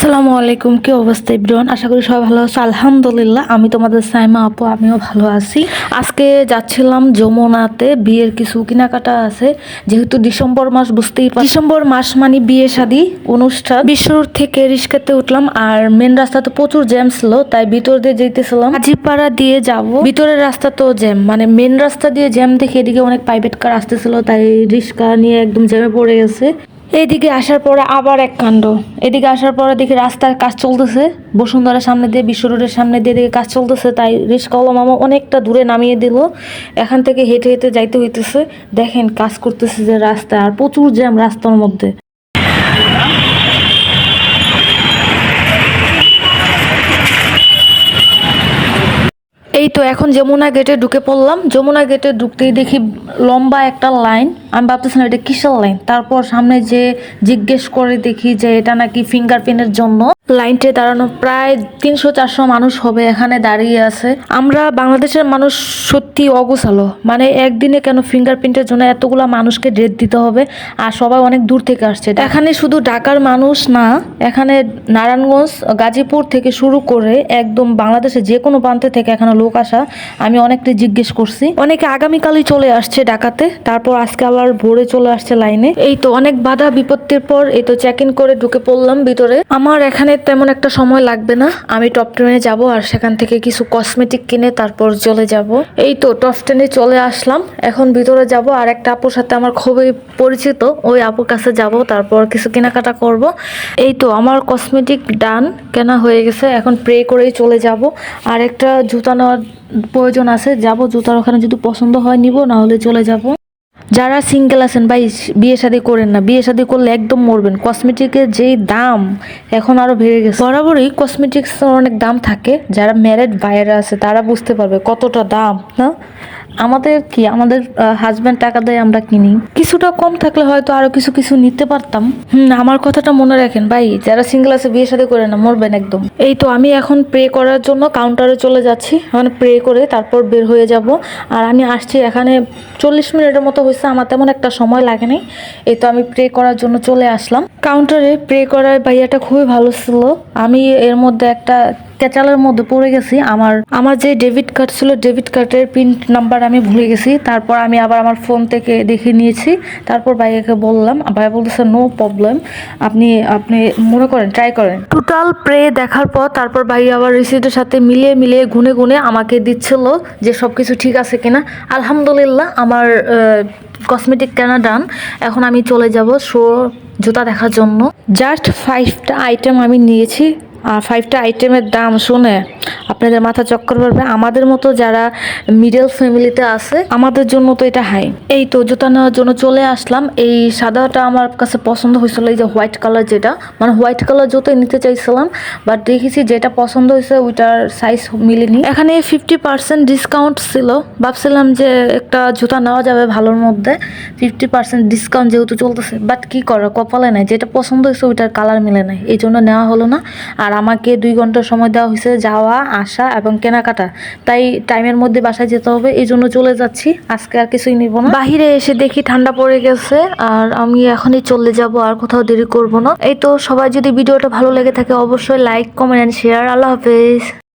আসসালামু আলাইকুম, কি অবস্থা ইব্রান? আশা করি সবাই ভালো আছে। আলহামদুলিল্লাহ, আমি তোমাদের সাইমা আপু, আমিও ভালো আছি। আজকে যাচ্ছিলাম যমুনাতে, বিয়ের কিছু কেনাকাটা আছে। যেহেতু ডিসেম্বর মাস, বুঝতেই পার, ডিসেম্বর মাস মানে বিয়ে শাদী অনুষ্ঠান। বিশ্বরোড থেকে রিস্কাতে উঠলাম, আর মেন রাস্তাতে প্রচুর জ্যাম ছিল, তাই ভিতর দিয়ে যেতেছিলাম। হাজিপাড়া দিয়ে যাব, ভিতরের রাস্তা তো জ্যাম, মানে মেন রাস্তা দিয়ে জ্যাম দেখে এদিকে অনেক প্রাইভেট কার আসতেছিল, তাই রিস্কা নিয়ে একদম জ্যামে পড়ে গেছে। এদিকে আসার পরে আবার এক কাণ্ড। এদিকে আসার পরে দেখি রাস্তার কাজ চলতেছে, বসুন্ধরার সামনে দিয়ে, বিশ্ব রোডের সামনে দিয়ে এদিকে কাজ চলতেছে, তাই রিস্কাওয়ালা মামা অনেকটা দূরে নামিয়ে দিল। এখান থেকে হেঁটে হেঁটে যাইতে হইতেছে। দেখেন কাজ করতেছে যে রাস্তা, আর প্রচুর জ্যাম রাস্তার মধ্যে। এই তো এখন যমুনা গেটে ঢুকে পড়লাম। যমুনা গেটে ঢুকতেই দেখি লম্বা একটা লাইন। আমি ভাবতেছিলাম এটা কিসের লাইন, তারপর সামনে যে জিজ্ঞেস করে দেখি যে এটা নাকি ফিঙ্গারপ্রিন্টের জন্য লাইনটে দাঁড়ানো। প্রায় 300-400 মানুষ হবে এখানে দাঁড়িয়ে আছে। আমরা বাংলাদেশের মানুষ সত্যি অগোছালো, মানে একদিনে কেন ফিঙ্গারপ্রিন্টের জন্য এতগুলা মানুষকে ডেট দিতে হবে, আর সবাই অনেক দূর থেকে আসছে। এখানে শুধু ঢাকার মানুষ না, এখানে নারায়ণগঞ্জ, গাজীপুর থেকে শুরু করে একদম বাংলাদেশের যে কোনো প্রান্তে থেকে এখানে লোক আসা। আমি অনেকটা জিজ্ঞেস করছি, অনেকে আগামীকালই চলে আসছে ঢাকাতে, তারপর আজকে আবার ভোরে চলে আসছে লাইনে। এই তো অনেক বাধা বিপত্তির পর এই তো চেক ইন করে ঢুকে পড়লাম ভিতরে। আমার এখানে তেমন একটা সময় লাগবে না, আমি টপ 10-এ যাবো, আর সেখান থেকে কিছু কসমেটিক কিনে তারপর চলে যাব। এই তো টপ 10-এ চলে আসলাম, এখন ভিতরে যাব। আর একটা আপুর সাথে আমার খুবই পরিচিত, ওই আপুর কাছে যাব, তারপর কিছু কেনাকাটা করব। এই তো আমার কসমেটিক ডান, কেনা হয়ে গেছে, এখন প্রে করেই চলে যাব। আর একটা জুতা নেওয়ার প্রয়োজন আছে, যাব জুতার ওখানে, যদি পছন্দ হয় নিব, না হলে চলে যাব। যারা সিঙ্গেল আছেন ভাই, বিয়ে শাদী করেন না, বিয়ে শাদী করলে একদম মরবেন। কসমেটিকের যেই দাম এখন আরো বেড়ে গেছে। বরাবরই কসমেটিক্স অনেক দাম থাকে, যারা ম্যারেড বাইরে আছে তারা বুঝতে পারবে কতটা দাম না। আমাদের কি, আমাদের হাজব্যান্ড টাকা দেয়, আমরা কিনি। কিছুটা কম থাকলে হয়তো আরো কিছু কিছু নিতে পারতাম। আমার কথাটা মনে রাখেন ভাই, যারা সিঙ্গেল আছে বিয়ে শাদী করে না, মরবেন একদম। এই তো আমি এখন প্রে করার জন্য কাউন্টারে চলে যাচ্ছি, মানে প্রে করে তারপর বের হয়ে যাব। আর আমি আসছি এখানে 40 মিনিটের মতো হয়েছে, আমার তেমন একটা সময় লাগেনি। এই তো আমি প্রে করার জন্য চলে আসলাম কাউন্টারে। প্রে করার ভাইয়াটা খুবই ভালো ছিল। আমি এর মধ্যে একটা ক্যাচালের মধ্যে পড়ে গেছি। আমার যে ডেবিট কার্ড ছিল, ডেবিট কার্ডের পিন নাম্বার আমি ভুলে গেছি। তারপর আমি আবার আমার ফোন থেকে দেখে নিয়েছি, তারপর ভাইয়াকে বললাম। ভাইয়া বলতেছে নো প্রবলেম, আপনি আপনি মনে করেন, ট্রাই করেন। টোটাল প্রে দেখার পর তারপর ভাইয়া আবার রিসিটের সাথে মিলিয়ে মিলিয়ে গুনে গুনে আমাকে দিচ্ছিল যে সবকিছু ঠিক আছে কিনা। আলহামদুলিল্লাহ, আমার কসমেটিক কেনা ডান। এখন আমি চলে যাব জুতা দেখার জন্য। জাস্ট 5টা আইটেম আমি নিয়েছি, আর 5টা আইটেমের দাম শুনে আপনাদের মাথা চক্কর করবে। আমাদের মতো যারা মিডল ফ্যামিলিতে আছে, আমাদের জন্য তো এটা হাই। এই তো জুতা নেওয়ার জন্য চলে আসলাম। এই সাদাটা আমার কাছে পছন্দ হয়েছিল, এই যে হোয়াইট কালার, যেটা মানে হোয়াইট কালার জুতোই নিতে চাইছিলাম, বাট দেখেছি যেটা পছন্দ হয়েছে ওইটার সাইজ মিলেনি। এখানে 50% ডিসকাউন্ট ছিল, ভাবছিলাম যে একটা জুতা নেওয়া যাবে ভালোর মধ্যে, 50% ডিসকাউন্ট যেহেতু চলতেছে। বাট কি করার, কপালে নাই, যেটা পছন্দ হয়েছে ওইটার কালার মিলে নাই, এই জন্য নেওয়া হলো না। আর আমাকে 2 ঘন্টা সময় দেওয়া হয়েছে যাওয়া আসা এবং কেনাকাটা, তাই টাইমের মধ্যে বাসায় যেতে হবে, এই জন্য চলে যাচ্ছি। আজকে আর কিছুই নিব না। বাহিরে এসে দেখি ঠান্ডা পড়ে গেছে, আর আমি এখনই চলে যাব, আর কোথাও দেরি করব না। এই তো সবাই যদি ভিডিওটা ভালো লেগে থাকে অবশ্যই লাইক, কমেন্ট এন্ড শেয়ার। আল্লাহ হাফেজ।